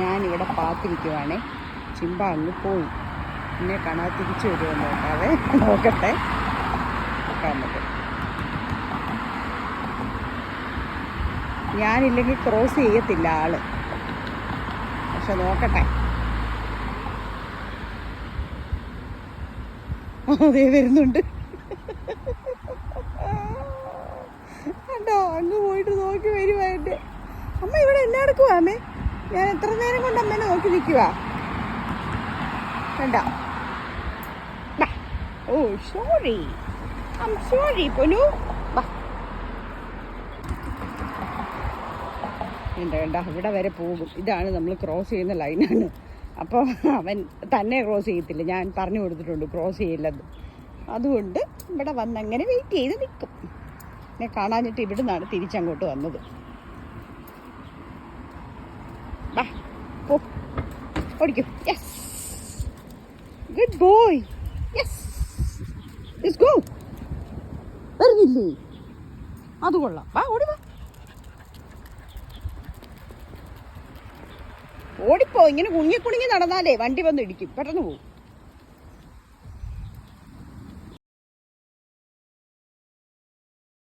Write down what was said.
ഞാനിവിടെ പാത്തിരിക്കുവാണേ. ചിമ്പ അങ്ങ് പോയി, എന്നെ കാണാതെ തിരിച്ചു വരുമോ നോക്കാതെ. നോക്കട്ടെ നമുക്ക്. ഞാനില്ലെങ്കിൽ ക്രോസ് ചെയ്യത്തില്ല ആള്, പക്ഷെ നോക്കട്ടെ. അതേ വരുന്നുണ്ട് കണ്ടോ, അങ്ങ് പോയിട്ട് നോക്കി വരുവായിട്ട്. അമ്മ ഇവിടെ എന്നാ എടുക്കുവാ അമ്മേ? ഞാൻ എത്ര നേരം കൊണ്ട് അമ്മേനെ നോക്കി നിൽക്കുവാ. കണ്ടോ? ഓ സോറി, ഐ ആം സോറി പൊന്നു. കണ്ട ഇവിടെ വരെ പോകും. ഇതാണ് നമ്മൾ ക്രോസ് ചെയ്യുന്ന ലൈനാണ്. അപ്പോൾ അവൻ തന്നെ ക്രോസ് ചെയ്യത്തില്ല, ഞാൻ പറഞ്ഞു കൊടുത്തിട്ടുണ്ട് ക്രോസ് ചെയ്യില്ലെന്ന്. അതുകൊണ്ട് ഇവിടെ വന്നങ്ങനെ വെയിറ്റ് ചെയ്ത് നിൽക്കും. എന്നെ കാണാഞ്ഞിട്ട് ഇവിടെ നിന്നാണ് തിരിച്ചങ്ങോട്ട് വന്നത്. ബാ പോ, ഓടിക്കും. Yes, good boy. Yes, let's go. പറഞ്ഞില്ലേ, അത് കൊള്ളാം. വാ ഓടി വാ, ഓടിപ്പോ. ഇങ്ങനെ കുണുങ്ങി കുണുങ്ങി നടന്നാലേ വണ്ടി വന്ന് ഇടിക്കും, പെട്ടെന്ന് പോകും.